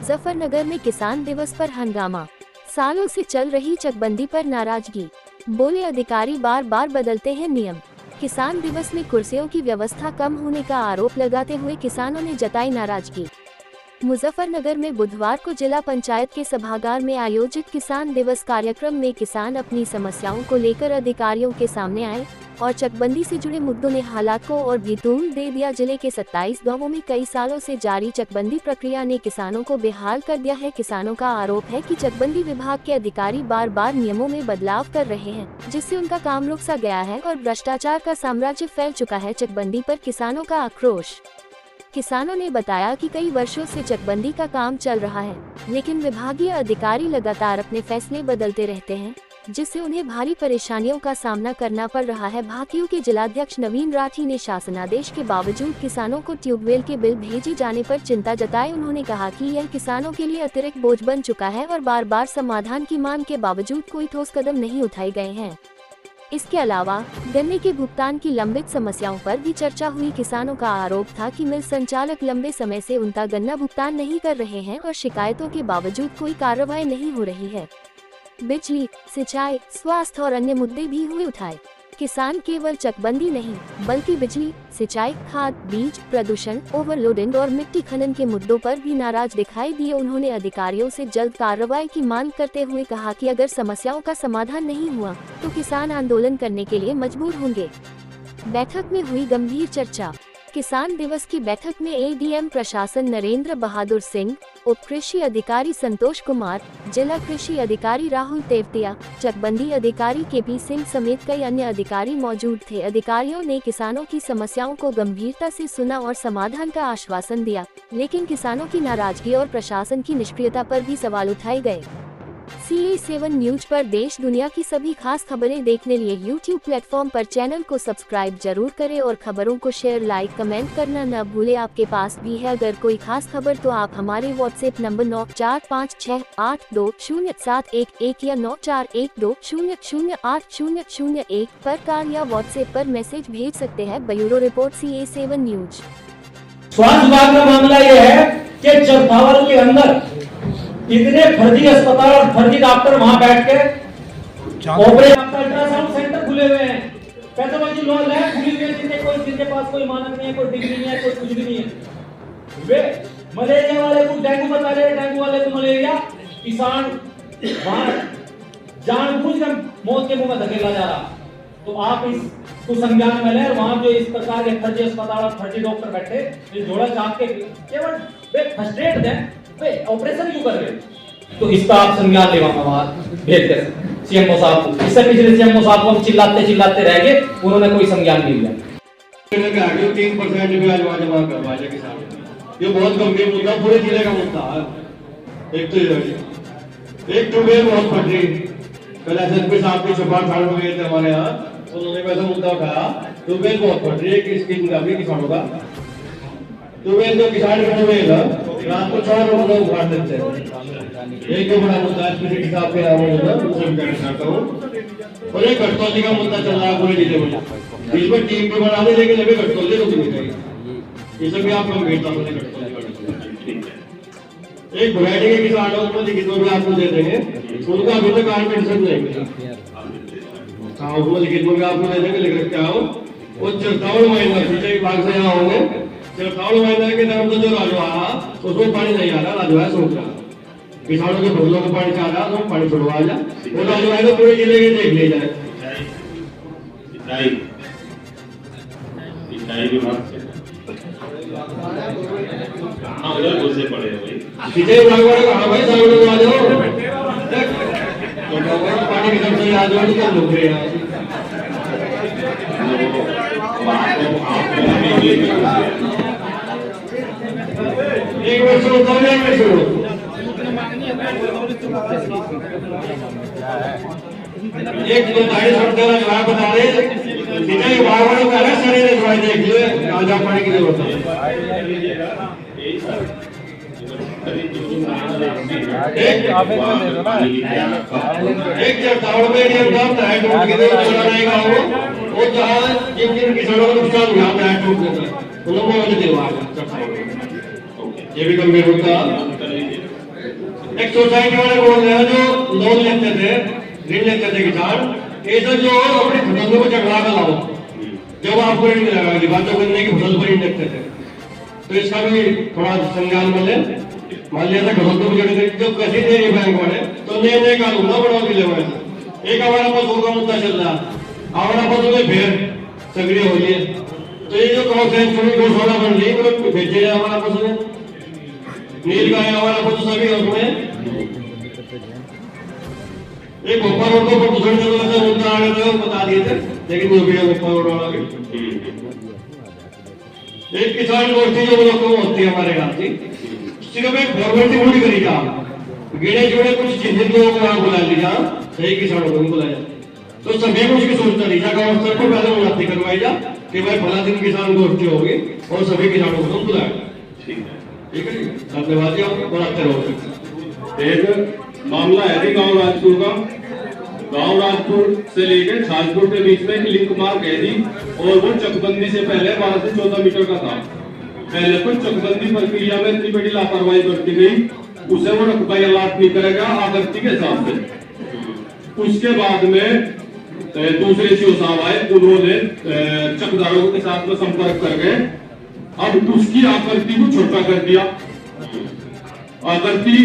मुजफ्फरनगर में किसान दिवस पर हंगामा। सालों से चल रही चकबंदी पर नाराजगी। बोले अधिकारी बार बार बदलते हैं नियम। किसान दिवस में कुर्सियों की व्यवस्था कम होने का आरोप लगाते हुए किसानों ने जताई नाराजगी। मुजफ्फरनगर में बुधवार को जिला पंचायत के सभागार में आयोजित किसान दिवस कार्यक्रम में किसान अपनी समस्याओं को लेकर अधिकारियों के सामने आए और चकबंदी से जुड़े मुद्दों ने हालात को और भी तूल दे दिया। जिले के 27 गांवों में कई सालों से जारी चकबंदी प्रक्रिया ने किसानों को बेहाल कर दिया है। किसानों का आरोप है कि चकबंदी विभाग के अधिकारी बार बार नियमों में बदलाव कर रहे हैं, जिससे उनका काम रुक सा गया है और भ्रष्टाचार का साम्राज्य फैल चुका है। चकबंदी पर किसानों का आक्रोश। किसानों ने बताया कि कई वर्षों से चकबंदी का काम चल रहा है, लेकिन विभागीय अधिकारी लगातार अपने फैसले बदलते रहते हैं, जिससे उन्हें भारी परेशानियों का सामना करना पड़ रहा है। भाकियू के जिलाध्यक्ष नवीन राठी ने शासनादेश के बावजूद किसानों को ट्यूबवेल के बिल भेजे जाने पर चिंता जताई। उन्होंने कहा कि यह किसानों के लिए अतिरिक्त बोझ बन चुका है और बार बार समाधान की मांग के बावजूद कोई ठोस कदम नहीं उठाए गए हैं। इसके अलावा गन्ने के भुगतान की लंबित समस्याओं पर भी चर्चा हुई। किसानों का आरोप था कि मिल संचालक लंबे समय से उनका गन्ना भुगतान नहीं कर रहे हैं और शिकायतों के बावजूद कोई कार्रवाई नहीं हो रही है। बिजली, सिंचाई, स्वास्थ्य और अन्य मुद्दे भी हुए उठाए। किसान केवल चकबंदी नहीं बल्कि बिजली, सिंचाई, खाद, बीज, प्रदूषण, ओवरलोडिंग और मिट्टी खनन के मुद्दों पर भी नाराज दिखाई दिए। उन्होंने अधिकारियों से जल्द कार्रवाई की मांग करते हुए कहा कि अगर समस्याओं का समाधान नहीं हुआ तो किसान आंदोलन करने के लिए मजबूर होंगे। बैठक में हुई गंभीर चर्चा। किसान दिवस की बैठक में एडीएम प्रशासन नरेंद्र बहादुर सिंह, उप कृषि अधिकारी संतोष कुमार, जिला कृषि अधिकारी राहुल तेवतिया, चकबंदी अधिकारी केपी सिंह समेत कई अन्य अधिकारी मौजूद थे। अधिकारियों ने किसानों की समस्याओं को गंभीरता से सुना और समाधान का आश्वासन दिया, लेकिन किसानों की नाराजगी और प्रशासन की निष्क्रियता पर भी सवाल उठाए गए। CA7 न्यूज पर देश दुनिया की सभी खास खबरें देखने लिए YouTube प्लेटफॉर्म पर चैनल को सब्सक्राइब जरूर करें और खबरों को शेयर, लाइक, कमेंट करना न भूलें। आपके पास भी है अगर कोई खास खबर तो आप हमारे WhatsApp नंबर 9456820711 या 9412008001 पर कॉल या WhatsApp पर मैसेज भेज सकते हैं। Bureau report CA7 news. स्वास्थ्य विभाग का मामला यह है कि चरथावल के अंदर इतने फर्जी अस्पताल और फर्जी डॉक्टर वहां बैठ के ऑपरेशन, अल्ट्रासाउंड सेंटर खुले हुए हैं, पैथोलॉजी लैब खुली हुई है, जिनके पास कोई मानक नहीं है, कोई डिग्री नहीं है, कोई कुछ भी नहीं है। वे मलेरिया वाले को डेंगू बता रहे हैं, डेंगू वाले को मलेरिया। किसान वहां जानबूझकर मौत के मुंह में धकेला जा रहा। तो आप इसको संज्ञान में लें और वहां जो इस प्रकार के फर्जी अस्पताल और फर्जी डॉक्टर बैठे इस जोड़ा चाप के केवल वे फ्रस्ट्रेट हैं, वे ऑपरेशन क्यों कर रहे हैं? तो इसका आप संज्ञान लेगा भेज कर CMO साहब को। इससे पिछले CMO साहब को हम चिल्लाते रह गए, उन्होंने कोई संज्ञान नहीं लिया। 3% ब्याज जमा करवा ले किसान। ये बहुत गंभीर मुद्दा, पूरे जिले का मुद्दा है। एक ट्यूबवेल बहुत फट रही, कल SSP साहब की सुबह साल में गए थे हमारे यहाँ, उन्होंने वैसा मुद्दा उठाया, ट्यूबवेल बहुत फट रही है, किसकी किसानों का ट्यूबवेल जो किसान का ट्यूबवेल रात को 4 लोग उखाड़ देते हैं। एक जो बड़ा मुद्दा है स्पेसिफिक साहब के नाम होगा, उससे मैं करता हूँ। और एक घटतौली का मुद्दा चल रहा है पूरे जिले में, इसमें टीम भी बना दे लेकिन अभी घटतौली रुक नहीं गई। इसे भी आप गंभीरता से घटतौली कर। एक वैरायटी के किसानों को लिखित में भी आपको दे देंगे, उनका अभी तक आर्मेंशन नहीं मिला। हाँ, उसमें लिखित में भी आपको दे देंगे, लिख रखते आओ। वो चरथावल महीना सिंचाई विभाग से यहाँ होंगे, चरथावल महीना के नाम तो जो राजवा उसमें पानी नहीं आ रहा, राजवा सूख रहा। किसानों के फसलों को पानी चाह रहा, तो पानी छुड़वा जाए, वो राजवा तो पूरे जिले के देख ले जाए। सिंचाई विभाग से सिंचाई विभाग वाले कहा भाई साहब लोग आ जाओ, तो पानी की तरफ से आ जाओ, तो लोग एक वर्ष होता है, एक वर्ष एक दो 250 जवाब बता रहे सिंचाई विभाग वालों का है सर, ये दवाई देख लिए राजा पानी की जरूरत है। एक चरथावल में ये काम है टूट के दे बनाएगा वो जहां जिन किसानों को नुकसान हुआ है टूट के उन लोगों को दिलवा चरथावल ये भी गंभीर होता है। एक सोसाइटी वाले बोल रहे हैं जो लोन लेते थे, ऋण लेते थे किसान, ऐसा जो अपने फसलों को चढ़ा कर लाओ, जब आपको ऋण मिलेगा कि बातों करने की फसल पर ऋण लेते थे, तो इसका भी थोड़ा संज्ञान में ले। मान लिया था घरों को जो कैसे दे रही बैंक वाले, तो नए कानून ना बढ़ा दिले हुए। एक हमारा पशु का मुद्दा चल रहा, हमारा पशु में भेड़ सक्रिय हो रही है, तो ये जो घोषणा बन रही है भेजे जाए हमारा पशु में, नील गाय हमारा पशु सभी उसमें एक भोपाल रोड को प्रदूषण की वजह से मुद्दा आ गया था, बता दिए थे, लेकिन वो भी भोपाल रोड वाला भी एक किसान गोष्ठी जो लोग होती है हमारे यहाँ की, सिर्फ एक गवर्नमेंट से पूरी करी जा गिने जुड़े कुछ चिन्हित लोगों को वहां बुला लिया, सही किसानों को बुलाया, तो सभी को उसकी सोचता नहीं जा, गाँव स्तर पर पहले मुलाकात करवाई जा कि भाई फला दिन किसान गोष्ठी होगी और सभी किसानों को तुम बुलाएगा। ठीक है, धन्यवाद जी, आप बनाते रहो। एक मामला है गांव राजपुर का, गांव राजपुर से लेकर छाजपुर के बीच में एक लिंक मार्क है जी, और वो चकबंदी से पहले 12 से 14 मीटर का था। पहले तो चकबंदी प्रक्रिया में इतनी बड़ी लापरवाही बरती गई, उसे वो रकबा अलाट नहीं करेगा आकृति के हिसाब से। उसके बाद में दूसरे सीओ साहब आए, उन्होंने चकदारों के साथ में संपर्क करके अब उसकी आकृति को छोटा कर दिया, आकृति,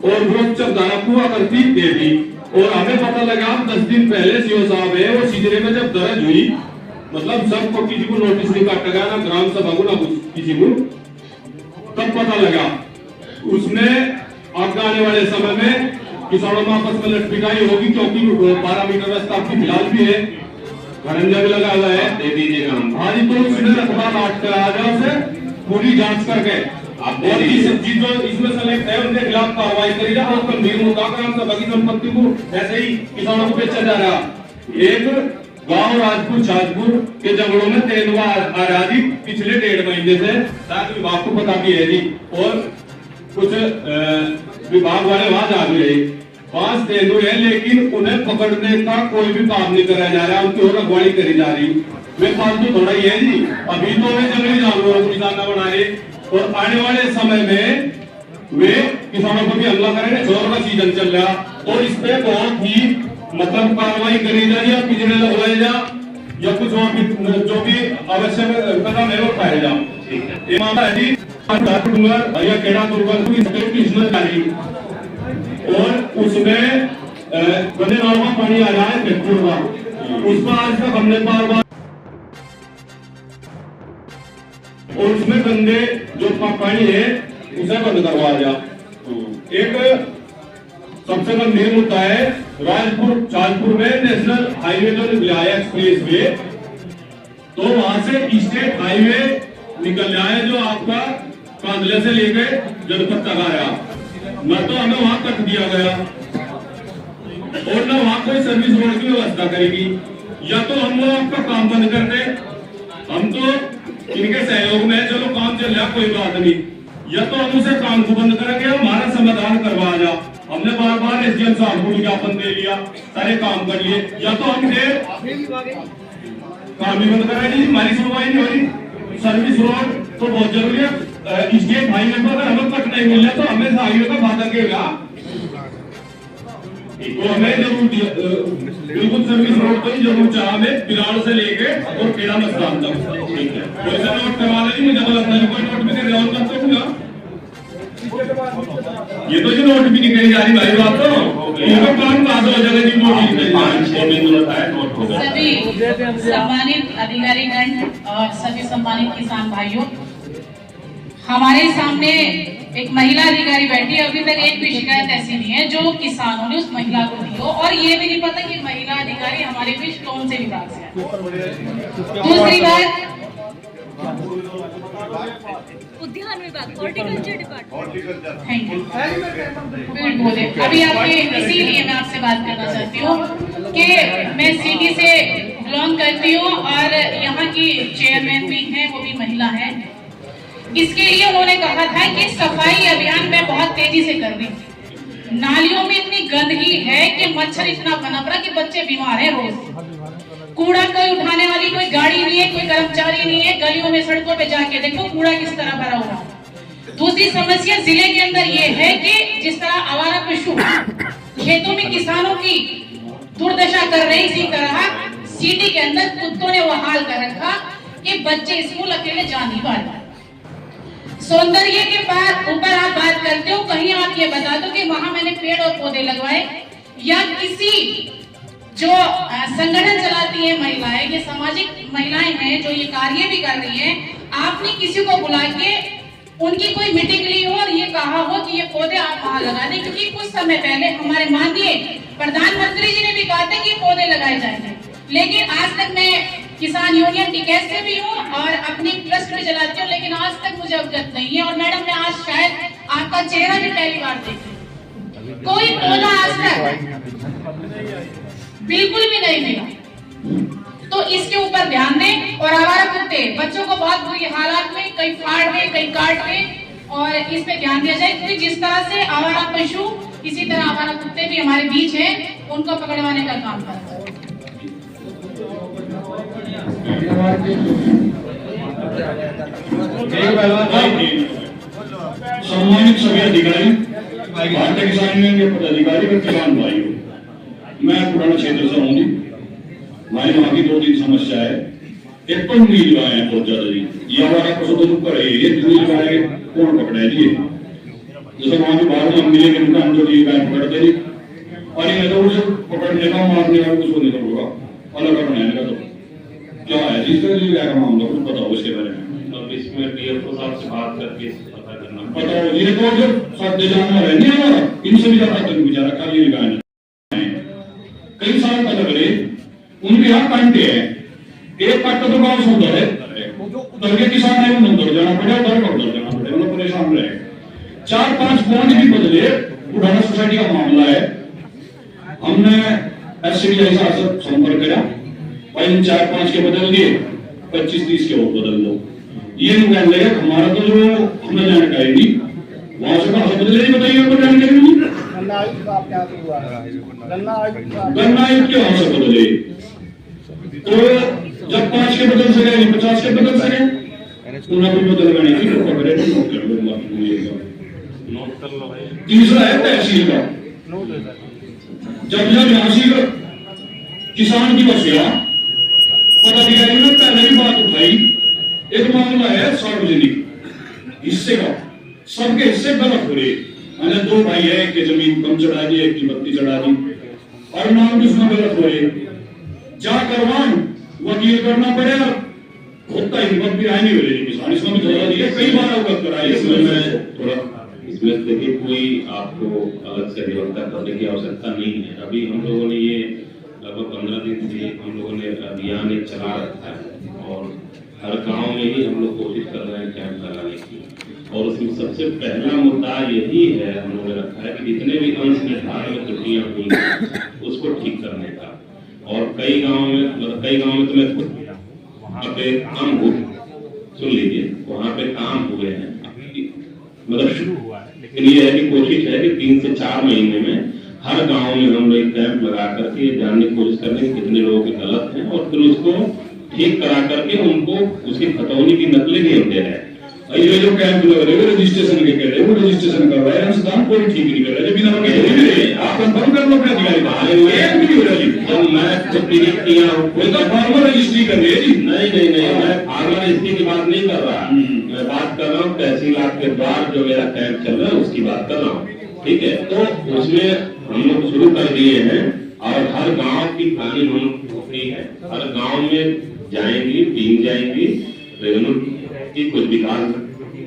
और वो चकदारा को आकृति दे दी। और हमें पता लगा 10 दिन पहले सीओ साहब है वो सिजरे में जब दर्ज हुई, मतलब सबको किसी को नोटिस नहीं काटेगा, ना ग्राम सभा को ना किसी को, तब पता लगा उसमें आगे आने वाले समय में किसानों में आपस में लटपिटाई होगी, क्योंकि 12 मीटर रास्ता आपकी फिलहाल भी है, खरंजा भी लगा हुआ है, दे दीजिएगा हम। हाँ जी, तो उसने रकबा काट कर आ जाओ, उसे पूरी जांच करके आप और जो इसमें सेलेक्ट है उनके खिलाफ कार्रवाई करी जाए, और गंभीर मुद्दा ग्राम सभा की संपत्ति को ऐसे ही किसानों को बेचा जा रहा। एक गांव राजपुर छाजपुर के जंगलों में तेंदुआ आ रहा जी पिछले 1.5 महीने से, शायद विभाग को पता भी है जी, और कुछ विभाग वाले वहां जा भी रहे। 5 तेंदुए हैं, लेकिन उन्हें पकड़ने का कोई भी काम नहीं कराया जा रहा, उनकी और अगवाई करी जा रही। वे फालतू थोड़ा ही है जी, अभी तो वे जंगली जानवरों को निशाना बना रहे, और आने वाले समय में वे किसानों पर भी हमला करेंगे। जोर का सीजन चल रहा, और इस पे बहुत ही मतलब कार्रवाई करी जाए, या पिंजरे लगवाए जा, या कुछ और जो भी आवश्यक कदम है वो उठाए जा। ये मामला है जी या केड़ा जारी, और उसमें गंदे नालों का पानी आ रहा है फैक्ट्री का, उस पर आज तक हमने बार-बार, और उसमें गंदे जो पानी है उसे बंद करवा दिया। एक सबसे गंभीर मुद्दा है राजपुर छाजपुर में नेशनल हाईवे जो निकला है एक्सप्रेस वे, तो वहां से स्टेट हाईवे निकल रहा है जो आपका कांदले से लेकर जनपद तक आया, न तो हमें वहां कट दिया गया और न वहां कोई सर्विस रोड की व्यवस्था करेगी। या तो हम लोग आपका काम बंद कर दे, हम तो इनके सहयोग में चलो काम चल रहा कोई बात नहीं, या तो हम उसे काम को बंद करेंगे, हमारा समाधान करवा जा। हमने बार-बार एसडीएम साहब को ज्ञापन दे लिया, सारे काम कर लिए, या तो हम काम भी बंद कराएंगे, हमारी सुनवाई नहीं हो रही। सर्विस रोड तो बहुत जरूरी है, स्टेट हाईवे पर अगर हमें कट नहीं मिल रहा तो हमें हाईवे का बाधा केगा, तो हमें जरूर बिल्कुल सर्विस रोड तो ही जरूर चाह, हमें पिराड़ से लेके और खेड़ा मस्तान तक। ठीक है, वैसे नोट करवा लेंगे, मुझे तो लगता है कोई नोट भी नहीं और करते होगा, ये तो जो नोट भी नहीं करी जा रही भाई बात, तो इनका काम कहाँ से हो जाएगा जी, नोट नहीं करी जा रही। सभी सम्मानित अधिकारीगण और सभी सम्मानित किसान भाइयों, हमारे सामने एक महिला अधिकारी बैठी है, अभी तक एक भी शिकायत ऐसी नहीं है जो किसानों ने उस महिला को दी हो, और ये भी नहीं पता कि महिला अधिकारी हमारे बीच कौन से विभाग से है। दूसरी बात, उद्यान विभाग, हॉर्टिकल्चर डिपार्टमेंट। Thank you. बोले अभी आपके, इसीलिए मैं आपसे बात करना चाहती हूँ कि मैं सिटी से बिलोंग करती हूँ और यहाँ की चेयरमैन भी हैं, वो भी महिला है। इसके लिए उन्होंने कहा था कि सफाई अभियान मैं बहुत तेजी से कर रही। नालियों में इतनी गंदगी है कि मच्छर इतना पनप रहा कि बच्चे बीमार हैं रोज। कूड़ा कोई उठाने वाली कोई गाड़ी नहीं है, कोई कर्मचारी नहीं है। गलियों में सड़कों पे जाके देखो कूड़ा किस तरह भरा हुआ। दूसरी समस्या जिले के अंदर ये है कि जिस तरह आवारा पशु खेतों में किसानों की दुर्दशा कर रही, इसी तरह सिटी के अंदर कुत्तों ने वो हाल कर रखा कि बच्चे स्कूल अकेले जा नहीं पाते। सौंदर्य के ऊपर आप बात करते हो, कहीं आप ये बता दो कि वहां मैंने पेड़ और पौधे लगवाए, या किसी जो संगठन चलाती है महिलाएं, ये सामाजिक महिलाएं हैं जो ये कार्य भी कर रही हैं, आपने किसी को बुला के उनकी कोई मीटिंग ली हो और ये कहा हो कि ये पौधे आप वहां लगा दें? क्योंकि कुछ समय पहले हमारे माननीय प्रधानमंत्री जी ने भी कहा था कि पौधे लगाए जाएंगे, लेकिन आज तक मैं किसान यूनियन टिकैत से भी हूँ और अपनी ट्रस्ट भी चलाती हूँ, लेकिन आज तक मुझे अवगत नहीं है। और मैडम मैं आज शायद आपका चेहरा भी पहली बार देख रही हूँ, कोई पौधा आज तक बिल्कुल भी नहीं मिला। तो इसके ऊपर ध्यान दें। और आवारा कुत्ते बच्चों को बहुत बुरी हालात में कहीं फाड़ रहे, कहीं काट रहे, और इस पे ध्यान दिया जाए। क्योंकि जिस तरह से आवारा पशु, इसी तरह आवारा कुत्ते भी हमारे बीच हैं, उनको पकड़वाने का काम करता है। सम्मानित सभी अधिकारी, भारतीय किसान यूनियन के पदाधिकारी और किसान भाइयों, मैं पुराना क्षेत्र से हूँ जी। हमारे वहाँ की 2-3 समस्या है। एक तो नील गाय है बहुत ज्यादा जी, ये हमारा पशु तो ऊपर है, ये नील गाय कौन पकड़ा है जी? जैसे वहाँ के बाहर में हम मिलेंगे दुकान जो ये गाय पकड़ते जी, और ये तो उसे पकड़ने का मारने का कुछ नहीं होगा, अलग बनाने का। तो क्या है जिस तरह गाय का मामला कुछ बताओ इसके बारे में। अब इसमें डीएफओ साहब से बात करके पता करना बताओ। ये तो जो साथ जानवर है नहीं हमारा, इनसे भी ज्यादा तक बेचारा खाली गाय कई साल तक लग रहे, उनके यहाँ कांटे हैं, एक कांटा तो गाँव से उधर है, उधर के किसान है उधर जाना पड़े, उधर का उधर जाना पड़े, उन्हें परेशान रहे। 4-5 बॉन्ड भी बदले, बुढ़ाना सोसाइटी का मामला है। हमने एससीबीआई से संपर्क किया, पहले 4-5 के बदल दिए, 25-30 के और बदल दो। ये नहीं कहने लगे हमारा तो जो हमने जानकारी दी वहां से कहा बदले, बताइए जानकारी नहीं। गन्ना आयुक्त के वहां से बदले, तो जब 5 के बदल सके 50 के बदल सके, उन्हें भी बदल गए नहीं तो पकड़े नोट कर लो। तीसरा है तहसील का, जब यहाँ से किसान दिवस गया, पदाधिकारी ने पहले भी बात उठाई, एक मामला है सार्वजनिक हिस्से का, सबके हिस्से गलत हो रहे। मैंने 2 भाई है, एक की जमीन कम चढ़ा दी, एक की बत्ती चढ़ा दी, और नाम भी उसमें गलत हो रहे। जा करवान वकील करना पड़ेगा, होता ही वक्त भी आए नहीं हो रही किसान, इसमें भी थोड़ा दिया, कई बार अवगत कराई। इसमें देखिए कोई आपको अलग से व्यवस्था करने की आवश्यकता नहीं है। अभी हम लोगों ने ये लगभग 15 दिन से हम लोगों ने अभियान एक चला रखा है, और हर गांव में ही हम लोग कोशिश कर रहे हैं कैंप लगाने की। और उसमें सबसे पहला मुद्दा यही है, हम लोगों ने रखा है कि जितने भी अंश निर्धारण में त्रुटियां हुई उसको ठीक करने का। और कई गाँव में तो मैं खुद वहाँ पे काम हुए, सुन लीजिए, वहाँ पे काम हुए हैं, मतलब शुरू हुआ है, लेकिन ये है कि कोशिश है कि 3 से 4 महीने में हर गांव में हम लोग कैंप लगा करके जानने की कोशिश करें कि कितने लोगों के गलत हैं, और फिर उसको ठीक करा करके उनको उसकी खतौनी की नकलें नहीं दे रहे हैं। ये जो कैंप लग रहे हैं रजिस्ट्रेशन के कह रहे हैं, वो रजिस्ट्रेशन कर रहा है, अनुदान कोई ठीक नहीं कर रहा है, बिना आप कंफर्म कर लो अपने अधिकारी, एक भी नहीं हो रहा जी। तो मैं जब पीड़ित किया कोई तो फार्मर रजिस्ट्री कर रही है जी। नहीं, मैं फार्मर रजिस्ट्री की बात नहीं कर रहा, मैं बात कर रहा हूँ तहसील के द्वार जो मेरा कैंप चल रहा है उसकी बात कर रहा हूँ, ठीक है। तो उसमें हम लोग शुरू कर दिए हैं, और हर गाँव की खाली होती है, हर गाँव में जाएंगी, टीम जाएंगी, रेवेन्यू की कुछ विकास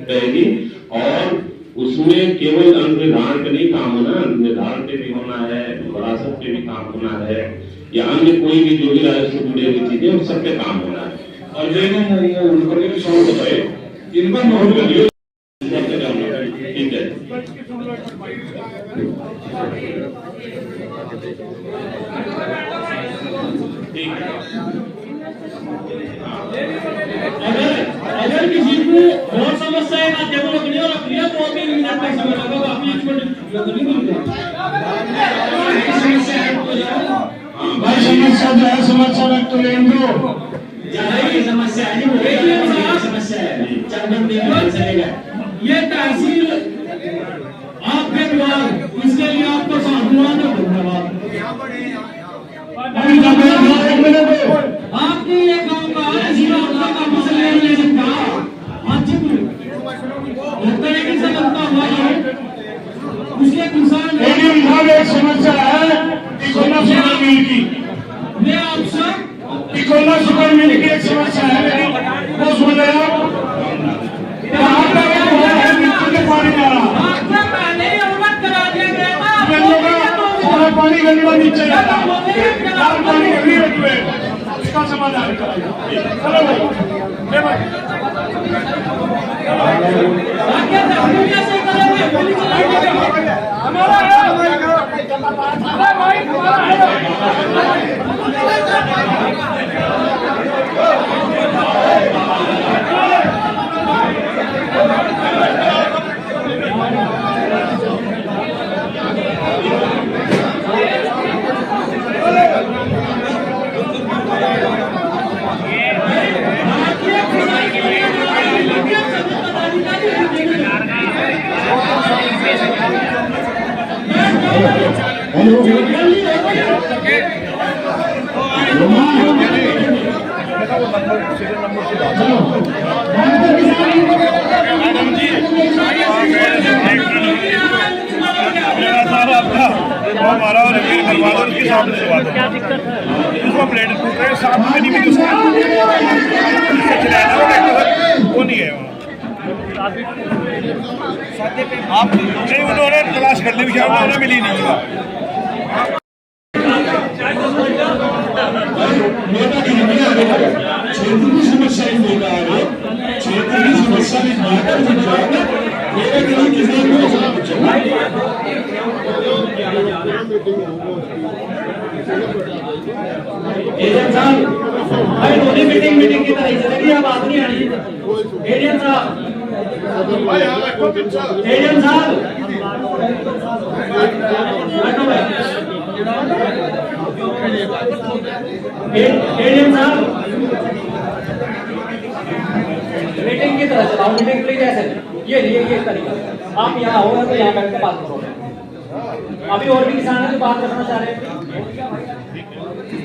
रहेगी, और उसमें केवल अनुनिर्धारण पे नहीं काम होना, निर्धारण पे भी होना है, विरासत पे भी काम होना है, या अन्य कोई भी जो भी राजस्व से जुड़ी हुई चीजें उन सब पे काम होना है। और जो उनके किसान बताए इनका नोट करिए, ठीक है। अगर किसी को और समस्या है ना डेवलप नहीं हो रही है तो अभी मिनट का समय लगेगा, अभी 1 मिनट भाई समस्या जो है समस्या व्यक्त तो लें दो समस्या है, समस्या है, 4 घंटे चलेगा। ये तहसील आपके द्वारा इसके लिए आपको धन्यवाद। आपकी ये गाँव का का फसल ले सकता हुआ है उसके किसान एक समस्या है तिकोना सुपर मिल की। वे आप सब तिकोना सुपर मिल की एक समस्या है, वो सुन रहे हो? पानी जा रहा पानी गंगा नीचे जाता पानी गंदी इसका समाधान हमारा और करवा दो उसके सामने से बात उसको प्लेट टूट रहे साफ नहीं भी वो नहीं है आप नहीं उन्होंने तलाश कर ली उन्होंने मिली नहीं है। क्षेत्र की समस्या क्षेत्र की समस्या भाई दोनों मीटिंग की तरह चलेगी, अब बात नहीं आनी। एडीएम साहब एडीएम साहब एडीएम साहब मीटिंग की तरह चलाओ, मीटिंग प्लीज ऐसे ये तरीका आप यहाँ हो तो यहाँ बैठ के बात करो। अभी और भी किसान है जो बात करना चाह रहे हैं,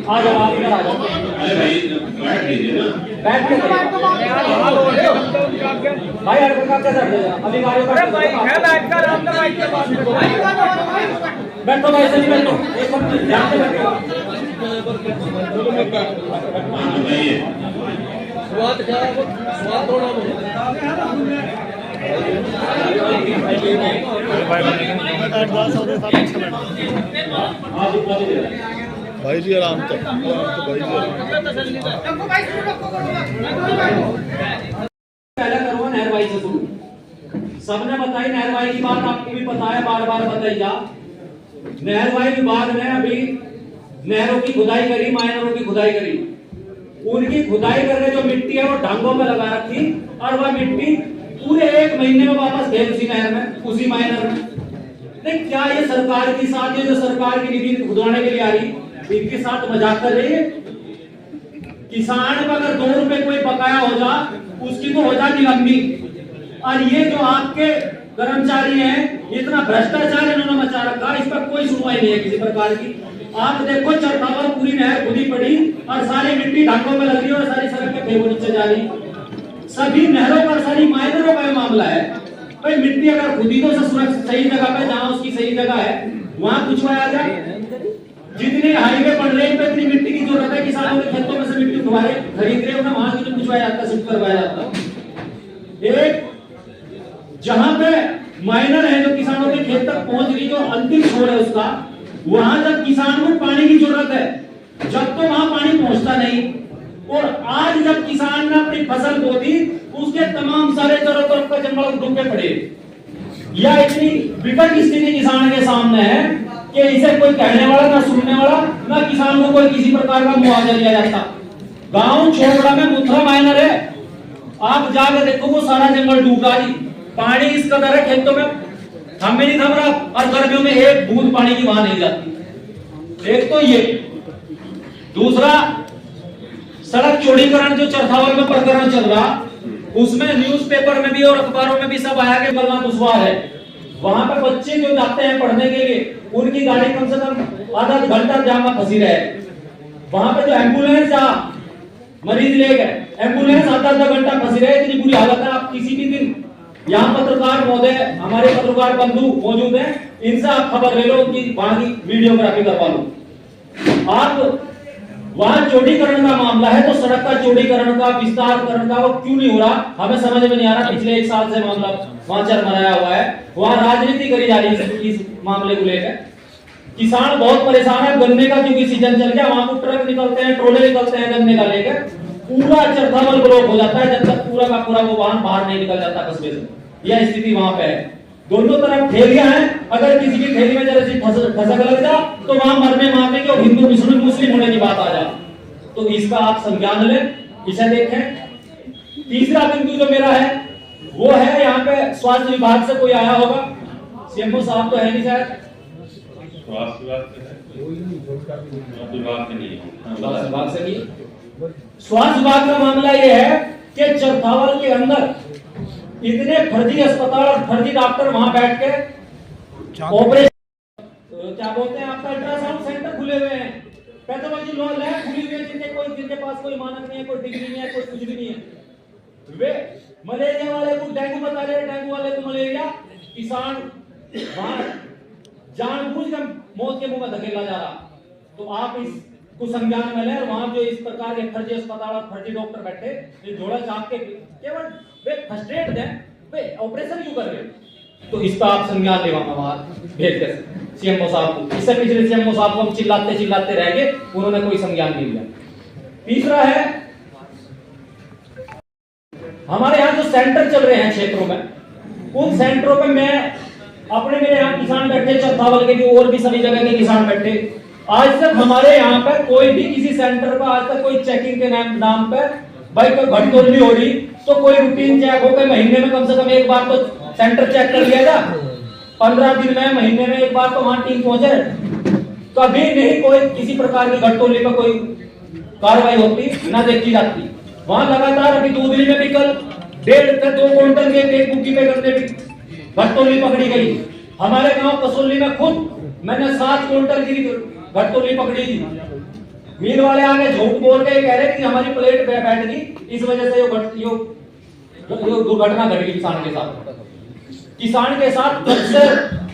आ जाओ आप इधर आ जाओ। अरे भाई बैठ लीजिए ना, बैठ के भाई हर प्रकार का अभी गाड़ी बैठो भाई सही बैठो, एक मिनट ध्यान से बैठो। भाई जी आराम तक भाई पहले करो नहरवाई से शुरू। सबने बताई नहरवाई की बात, आपको भी पता है, बार बार बताइए। नहरवाई विभाग ने अभी नहरों की खुदाई करी, माइनरों की खुदाई करी। उनकी खुदाई करके जो मिट्टी है वो ढांगों में लगा रखी और वह मिट्टी पूरे 1 महीने में वापस गई उसी नहर में, उसी माइनर में। लेकिन क्या ये सरकार के साथ, ये जो सरकार की निधि खुदवाने के लिए आ रही, इनके साथ मजाक कर रही है? किसान पर अगर 2 रुपए कोई बकाया हो जा, उसकी तो हो जा निलंबी। और ये जो आपके कर्मचारी हैं, इतना भ्रष्टाचार इन्होंने मचा रखा, इस पर कोई सुनवाई नहीं है किसी प्रकार की। आप देखो चरथावल पूरी नहर खुदी पड़ी और सारी मिट्टी ढांकों में लगी और सारी सड़क के फेंको नीचे जा रही। सभी नहरों पर, सारी माइनरों का मामला है। भाई मिट्टी अगर खुदी तो सुरक्षित सही जगह पे, जहां उसकी सही जगह है वहां कुछवाया जाए। जितने हाईवे बन रहे हैं इतनी मिट्टी की जरूरत है, किसानों के खेतों में से मिट्टी उठवाए खरीद रहे हैं, वहां की कुछवाया जाता, शिफ्ट करवाया जाता। एक जहां पे माइनर है जो किसानों के खेत तक पहुंच रही, जो अंतिम छोर है उसका, वहां तक किसान को पानी की जरूरत है, जब तो वहां पानी पहुंचता नहीं। और आज जब किसान ने अपनी फसल बो दी, उसके तमाम सारे चारों तरफ का जंगल डूबे पड़े। यह इतनी विकट स्थिति किसान के सामने है कि इसे कोई कहने वाला ना सुनने वाला, ना किसान को कोई किसी प्रकार का मुआवजा दिया जाता। गांव छोड़ा में मुथरा माइनर है, आप जाकर देखो वो सारा जंगल डूबा जी। पानी इस कदर है खेतों में, हमें नहीं थम रहा, और गर्मियों में एक बूंद पानी की वहां नहीं जाती। एक तो ये, दूसरा सड़क चौड़ीकरण जो चरथावल में प्रकरण चल रहा, उसमें न्यूज़पेपर में भी और अखबारों में भी सब आया कि बलवान दुश्वार है। वहां पे बच्चे जो जाते हैं पढ़ने के लिए, उनकी गाड़ी कम से कम आधा घंटा जाम में फंसी रहे। वहां पे जो एम्बुलेंस मरीज ले गए, एम्बुलेंस आधा घंटा फंसी रहे, इतनी बुरी हालत है। आप किसी भी दिन यहाँ पत्रकार महोदय, हमारे पत्रकार बंधु मौजूद हैं, इनसे आप खबर ले लो, उनकी वहां की वीडियोग्राफी करवा लो। आप वहां चौड़ीकरण का मामला है, तो सड़क का चौड़ीकरण का, विस्तारकरण का वो क्यों नहीं हो रहा, हमें समझ में नहीं आ रहा। पिछले 1 साल से मामला वहां चरमराया हुआ है, वहां राजनीति करी जा रही है इस मामले को लेकर। किसान बहुत परेशान है, गन्ने का क्योंकि सीजन चल गया, वहां को ट्रक निकलते हैं, ट्रोले निकलते हैं गन्ने का लेकर, पूरा चरथावल ब्लॉक हो जाता है जब तक पूरा का पूरा वो वाहन बाहर नहीं निकल जाता कस्बे से। यह स्थिति वहां पे है। दोनों तरफ ठेलियां हैं, अगर किसी भी ठेली में जरा सी ठसक लग जा तो वहां मरने मारने के और हिंदू मुस्लिम होने की बात आ जाए, तो इसका आप संज्ञान लें, इसे देखें। तीसरा बिंदु जो मेरा है वो है, यहाँ पे स्वास्थ्य विभाग से कोई आया होगा, सीएमओ साहब तो है नहीं शायद, स्वास्थ्य विभाग से नहीं। स्वास्थ्य विभाग का मामला यह है कि चरथावल के अंदर इतने फर्जी अस्पताल और फर्जी डॉक्टर वहां बैठ के ऑपरेशन, क्या बोलते हैं आपका, अल्ट्रासाउंड सेंटर खुले हुए हैं, पैथोलॉजी लैब खुली हुई है, जिनके पास कोई मानक नहीं है, कोई डिग्री नहीं है, कोई कुछ भी नहीं है। वे मलेरिया वाले को डेंगू बता रहे हैं, डेंगू वाले को मलेरिया। किसान वहां जानबूझकर मौत के मुंह में धकेला जा रहा। तो आप इस को संज्ञान में लें, और वहां जो इस प्रकार के फर्जी अस्पताल और फर्जी डॉक्टर बैठे, ये जोड़ा चाप के केवल वे फ्रस्ट्रेट हैं, वे ऑपरेशन क्यों कर रहे हैं, तो इसका आप संज्ञान लेवा वहां भेज कर सीएमओ साहब को। इससे पिछले सीएमओ साहब को हम चिल्लाते रह गए, उन्होंने कोई संज्ञान नहीं लिया। तीसरा है, हमारे यहाँ जो सेंटर चल रहे हैं क्षेत्रों में, उन सेंटरों पे मैं अपने, मेरे यहाँ किसान बैठे, चरथावल के भी और भी सभी जगह के किसान बैठे, आज तक हमारे यहाँ पर कोई भी किसी सेंटर पर आज तक कोई चेकिंग के नाम पर भाई कोई घटतोल नहीं हो रही, तो कोई रूटीन चेक हो, कोई महीने में कम से कम एक बार तो सेंटर चेक कर लिया था, 15 दिन में, महीने में एक बार तो वहां टीम पहुंचे। कभी नहीं कोई किसी प्रकार की घटतोली पर कोई कार्रवाई होती, ना देखी जाती। वहां लगातार अभी दूधली में भी कल 1.5 से 2 क्विंटल के एक बुकी पे करने भी घटतोली पकड़ी गई। हमारे गांव कसोली में खुद मैंने 7 क्विंटल की घटतोली पकड़ी थी। मील वाले आगे झूठ बोल के कह रहे कि हमारी प्लेट पे बैठ गई, इस वजह से ये दुर्घटना घट गई किसान के साथ। किसान के साथ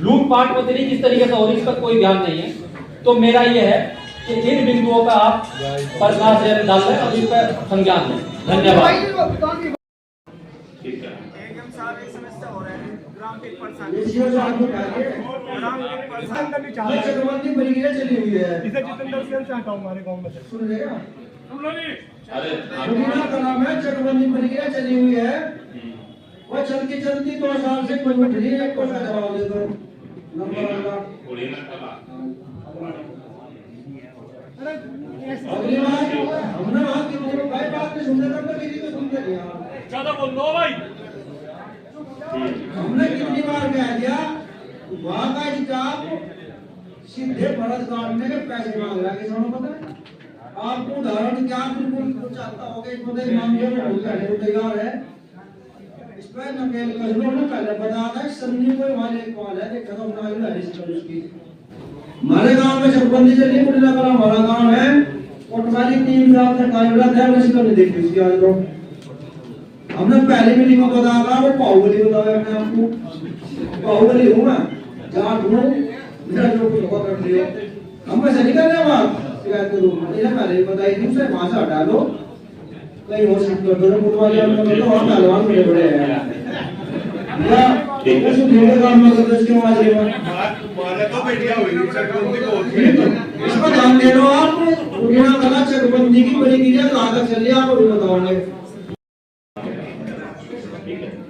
लूटपाट मचली किस तरीके से हो रही, इस पर कोई ध्यान नहीं है। तो मेरा ये है कि इन बिंदुओं पर आप प्रकाश डाल रहे और इस पर संज्ञान लें। धन्यवाद। ठीक है, चली हुई है, इसे जितेंद्र सेन से हटाओ हमारे गांव में से। सुन लेगा, अरे का नाम है, चकबंदी प्रक्रिया चली हुई है, वो चलती 2 साल से कोई उठ रही है, कोई जवाब दे दो नंबर वाला। अगली बार हमने वहां की भाई बात नहीं सुनते, तब किसी को सुनते नहीं यार, ज्यादा बोल दो भाई। हमने कितनी बार कह दिया, वहां का स्टाफ सीधे फर्ज काटने के पैसे मांग रहा है, किसानों को पता है। आपको उदाहरण क्या बिल्कुल चाहता होगा, इस मतलब मामले में भूल जाने को तैयार है, इस पर नकेल कर लो ना, पहले बता दें सन्नी कोई वाले कॉल है, देखा तो अपना इधर इसकी हमारे गांव में चकबंदी चली, मुझे लगा हमारा गांव है, पटवारी 3 साल से कायला था, वैसे तो नहीं देखी उसकी आज को। हमने पहले भी नहीं बताया था, वो बाहुबली बताया मैं आपको, बाहुबली हूँ मैं, जाट हूँ, मेरा जो कुछ होगा कर लियो, हम वैसे नहीं कर रहे बात शिकायत करूँ, मैंने पहले ही बताई थी, उसे वहां से हटा लो, कहीं और शिफ्ट कर दो, पटवारी आपने तो और पहलवान बड़े बड़े हैं या उस भीड़ काम में करते इसके माजरे में माने तो बेटियां हुई चकबंदी को, इस पर ध्यान दे लो आप, उड़िया कला चकबंदी की बड़ी क्रिया कहाँ तक चल रही है, आप अभी बताओगे।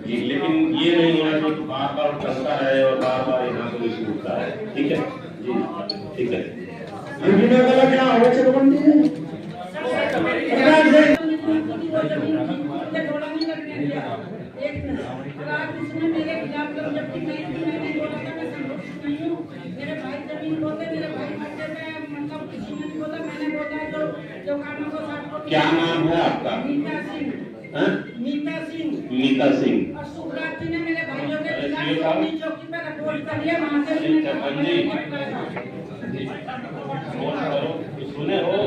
लेकिन ये नहीं होना कि बार-बार करता है और बार-बार यहाँ से छूटता है। ठीक है जी, ठीक है। उड़िया कला क्या हो चकबंदी है, मेरे खिलाफ जबकि मैंने बोला था मैं संतुष्ट नहीं हूँ, मेरे भाई जमीन बोलते, मेरे भाई मरते में मतलब किसी ने नहीं बोला, मैंने बोला जो कानों को साथ। क्या नाम है आपका? मीता सिंह। हाँ? मीता सिंह। मीता सिंह। और सुखराज जी ने मेरे भाइयों के खिलाफ मैंने सोनी चौकी पे रिपोर्ट करी है, वहाँ से भी सुने हो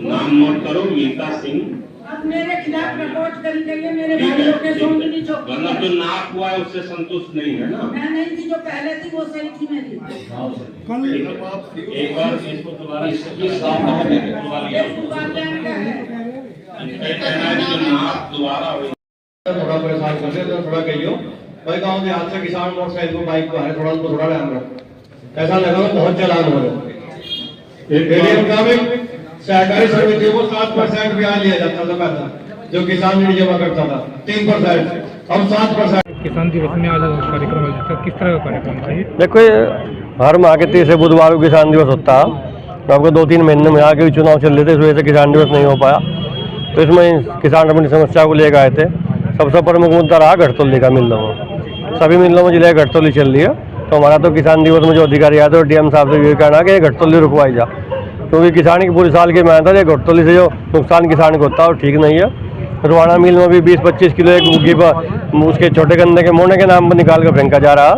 नाम नोट करो, मीता सिंह। अब मेरे खिलाफ रिपोर्ट करी गई है, मेरे भाइयों के सोनी चौकी मतलब जो नाप हुआ है उससे संतुष्ट नहीं है ना? मैं नहीं थी, जो पहले थी वो सही थी मेरी। एक बार इसको दोबारा थोड़ा परेशान कर रहे थोड़ा कहियो भाई, गाँव देहात से किसान मोटरसाइकिल को बाइक को है, थोड़ा उनको थोड़ा ध्यान रखो। ऐसा लगा बहुत चालान हो रहे। मेरे मुताबिक सहकारी समितियों को 7% ब्याज लिया जाता था पहले, जो किसान ऋण जमा करता था 3%, अब 7%। किसान दिवस में आज कार्यक्रम आयोजित है, किस तरह का कार्यक्रम था ये? देखो ये हर माह के 30 बुधवार को किसान दिवस होता है, तो आपको 2-3 महीने में यहाँ के भी चुनाव चल रहे थे, इस वजह से किसान दिवस नहीं हो पाया। तो इसमें किसान अपनी समस्या को लेकर आए थे। सबसे प्रमुख मुद्दा रहा घटतौली का मिलों में, सभी मिलों में जिले घटतौली चल रही है। तो हमारा तो किसान दिवस में जो अधिकारी आए थे डीएम साहब से ये कहना कि घटतौली रुकवाई जा, क्योंकि किसान की पूरी साल की मेहनत है, घटतौली से जो नुकसान किसान को होता है वो ठीक नहीं है। रुआना मिल में भी 20-25 किलो एक मुर्गी पर उसके छोटे गन्ने के मोने के नाम पर निकाल कर फेंका जा रहा।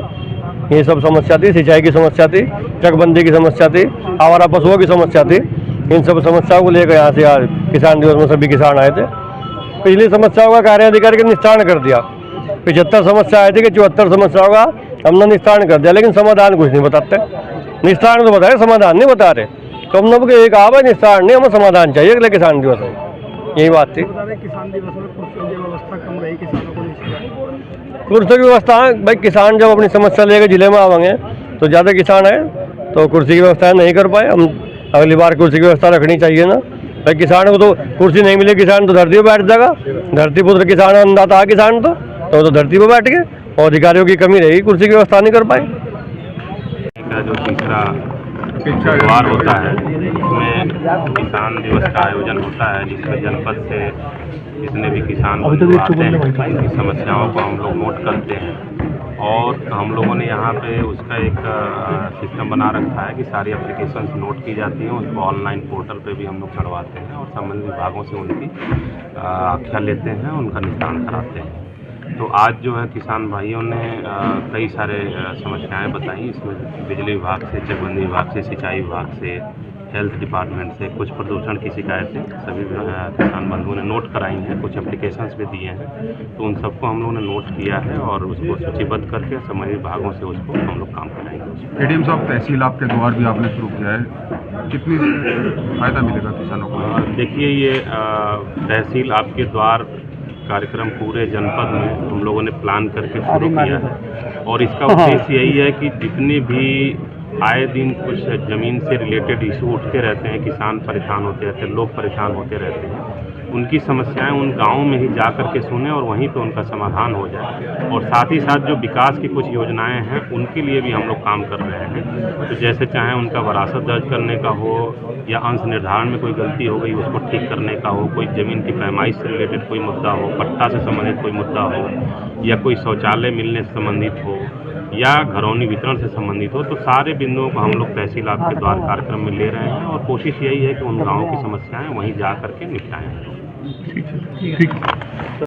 ये सब समस्या थी, सिंचाई की समस्या थी, चकबंदी की समस्या थी, आवारा पशुओं की समस्या थी। इन सब समस्याओं को लेकर यहाँ से आज किसान दिवस में सभी किसान आए थे। पिछली समस्याओं का कार्य अधिकारी का निस्तारण कर दिया। 75 समस्या आई थी कि 74 समस्याओं का हमने निस्तारण कर दिया, लेकिन समाधान कुछ नहीं बताते। निस्तारण तो बताए, समाधान नहीं बता रहे। तो हम लोग एक आवा निस्तारण नहीं, हमें समाधान चाहिए अगले किसान दिवस में, यही बात थी। किसान दिवस में कुर्सियों की व्यवस्था कम रही, किसानों को कुर्सी की व्यवस्था भाई, किसान जब अपनी समस्या लेकर जिले में आवेंगे तो ज़्यादा किसान है तो कुर्सी की व्यवस्था नहीं कर पाए। हम अगली बार कुर्सी की व्यवस्था रखनी चाहिए ना भाई। किसान को तो कुर्सी नहीं मिले, किसान तो धरती पर बैठ जाएगा। धरती पुत्र किसान, अन्नदाता किसान तो वो तो धरती पर बैठ गए और अधिकारियों की कमी रहेगी, कुर्सी की व्यवस्था नहीं कर पाए। जो तीसरा त्योहार होता है उसमें किसान दिवस का आयोजन होता है, जिसमें जनपद से जितने भी किसान आते हैं उनकी समस्याओं को हम लोग नोट करते हैं। और हम लोगों ने यहाँ पे उसका एक सिस्टम बना रखा है कि सारी एप्लीकेशंस नोट की जाती हैं, उसको ऑनलाइन पोर्टल पे भी हम लोग चढ़वाते हैं और संबंधित विभागों से उनकी आख्या लेते हैं, उनका निस्तारण कराते हैं। तो आज जो है किसान भाइयों ने कई सारे समस्याएं बताई। इसमें बिजली विभाग से, चकबंदी विभाग से, सिंचाई विभाग से, हेल्थ डिपार्टमेंट से, कुछ प्रदूषण की शिकायतें सभी किसान बंधुओं ने नोट कराई हैं, कुछ एप्लीकेशंस भी दिए हैं। तो उन सबको हम लोगों ने नोट किया है और उसको सूचीबद्ध करके संबंधित विभागों से उसको हम लोग काम कराएंगे। एडीएम साहब, तहसील आपके द्वार भी आपने शुरू किया है, कितनी फायदा मिलेगा किसानों को? देखिए, ये तहसील आपके द्वार कार्यक्रम पूरे जनपद में हम लोगों ने प्लान करके शुरू किया है और इसका उद्देश्य यही है कि जितने भी आए दिन कुछ ज़मीन से रिलेटेड इशू उठते रहते हैं, किसान परेशान होते रहते हैं, लोग परेशान होते रहते हैं, उनकी समस्याएं उन गाँव में ही जा कर के सुने और वहीं पे उनका समाधान हो जाए। और साथ ही साथ जो विकास की कुछ योजनाएं हैं उनके लिए भी हम लोग काम कर रहे हैं। तो जैसे चाहे उनका वरासत दर्ज करने का हो या अंश निर्धारण में कोई गलती हो गई उसको ठीक करने का हो, कोई ज़मीन की पैमाइश से रिलेटेड कोई मुद्दा हो, पट्टा से संबंधित कोई मुद्दा हो, या कोई शौचालय मिलने से संबंधित हो या घरौनी वितरण से संबंधित हो, तो सारे बिंदुओं को हम लोग तहसील आपके द्वार कार्यक्रम में ले रहे हैं और कोशिश यही है कि उन गाँवों की समस्याएं वहीं जा करके निपटाएं। ठीक है।